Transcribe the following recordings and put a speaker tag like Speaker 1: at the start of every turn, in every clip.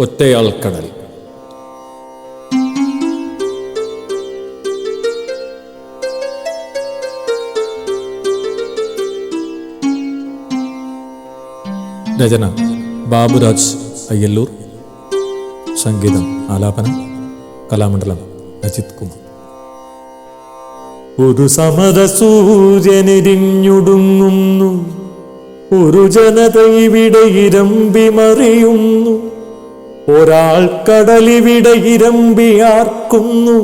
Speaker 1: ഒറ്റയാൾ കടൽ. രചന ബാബുരാജ് അയ്യല്ലൂർ. സംഗീതം ആലാപനം കലാമണ്ഡലം അജിത് കുമാർ.
Speaker 2: ഒരു സമരസൂര്യനെരിഞ്ഞുടുങ്ങുന്നു, ഒരു ജനത ഇവിടെ ഇരമ്പിമറിയുന്നു. ഒരാൾ കടലിവിടെ ഇരമ്പിയാർക്കുന്നു,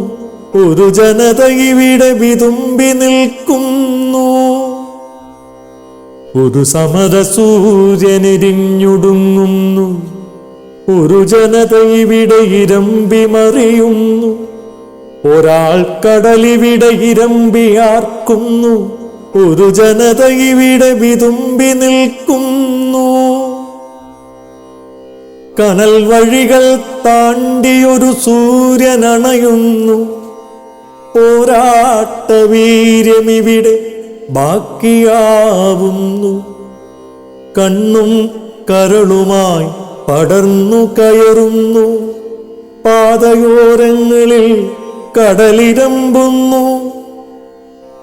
Speaker 2: ഒരു ജനത ഇവിടെ വിതുമ്പി നിൽക്കുന്നു. ഒരു സമരസൂര്യനെരിഞ്ഞുടുങ്ങുന്നു, ഒരു ജനത ഇവിടെ ഇരമ്പിമറിയുന്നു. ഒരാൾ കടലിവിടെ ഇരമ്പിയാർക്കുന്നു, ഒരു ജനത ഇവിടെ വിതുമ്പി നിൽക്കുന്നു. കനൽ വഴികൾ താണ്ടിയൊരു സൂര്യനണയുന്നു, പോരാട്ടവീര്യമിവിടെ ബാക്കിയാവുന്നു. കണ്ണും കരളുമായി പടർന്നു കയറുന്നു, പാതയോരങ്ങളിൽ കടലിരമ്പുന്നു.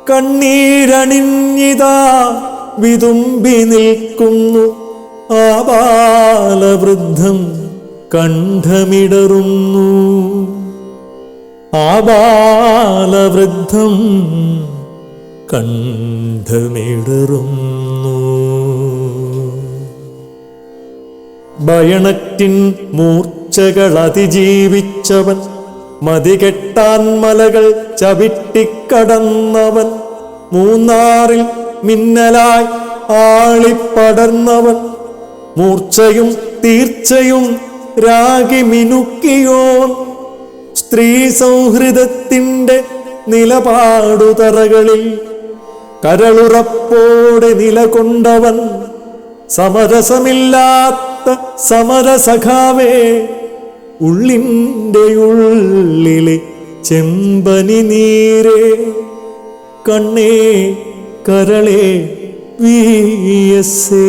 Speaker 2: കണ്ണീരണിഞ്ഞിതാ വിതുമ്പി നിൽക്കുന്നു, ആബാലവൃദ്ധം കണ്ഠമിടറുന്നു. ആബാലവൃദ്ധം കണ്ഠമിടറുന്നു. ഭയണറ്റിൻ മൂർച്ചകൾ അതിജീവിച്ചവൻ, മതികെട്ടാൻ മലകൾ ചവിട്ടിക്കടന്നവൻ, മൂന്നാറിൽ മിന്നലായി ആളിപ്പടർന്നവൻ, മൂർച്ചയും തീർച്ചയും രാഗി മിനുക്കിയോൻ, സ്ത്രീ സൗഹൃദത്തിൻ്റെ നിലപാടുതറകളിൽ കരളുറപ്പോടെ നിലകൊണ്ടവൻ, സമരസമില്ലാത്ത സമരസഖാവേ, ഉള്ളിൻ്റെ ഉള്ളിലെ ചെമ്പനി നീരേ, കണ്ണേ കരളേ വീയസേ.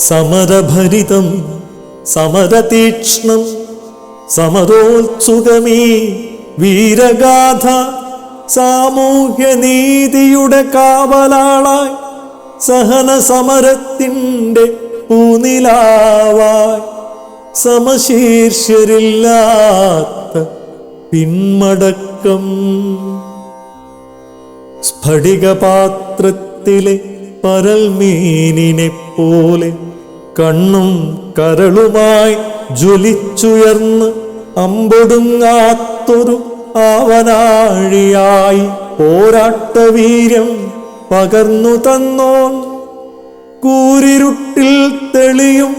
Speaker 2: സമരഭരിതം സമരതീക്ഷ്ണം സമരോത്സുകമീ വീരഗാഥ, സാമൂഹ്യനീതിയുടെ കാവലാളായി സഹന സമരത്തിൻ്റെ പൂനിലാവായി, സമശീർഷ്യരില്ലാത്ത പിന്മടക്കം. സ്ഫടികപാത്രത്തിലെ പരൽമീനിനെ പോലെ കണ്ണും കരളുമായി ജ്വലിച്ചുയർന്ന് അമ്പൊടുങ്ങാത്തൊരു ആവനാഴിയായി പോരാട്ടവീര്യം പകർന്നു തന്നോൻ, കൂരിരുട്ടിൽ തെളിയും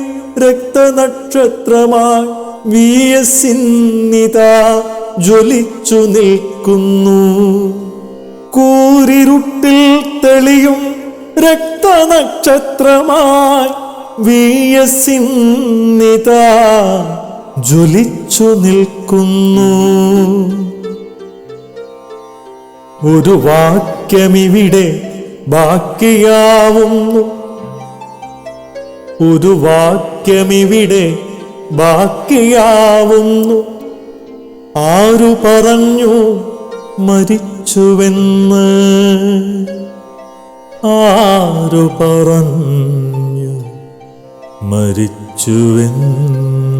Speaker 2: രക്തനക്ഷത്രമായി VS-നിതാ ജ്വലിച്ചു നിൽക്കുന്നു. കൂരിരുട്ടിൽ തെളിയും രക്തനക്ഷത്രമായി VS-നിതാ ജ്വലിച്ചു നിൽക്കുന്നു. ഒരു വാക്യമിവിടെ ബാക്കിയാവുന്നു, ഒരു വാക്യമിവിടെ ബാക്കിയാവുന്നു. ആരു പറഞ്ഞു മരിച്ചുവെന്ന്, ആരു പറഞ്ഞു മരിച്ചുവെന്ന്.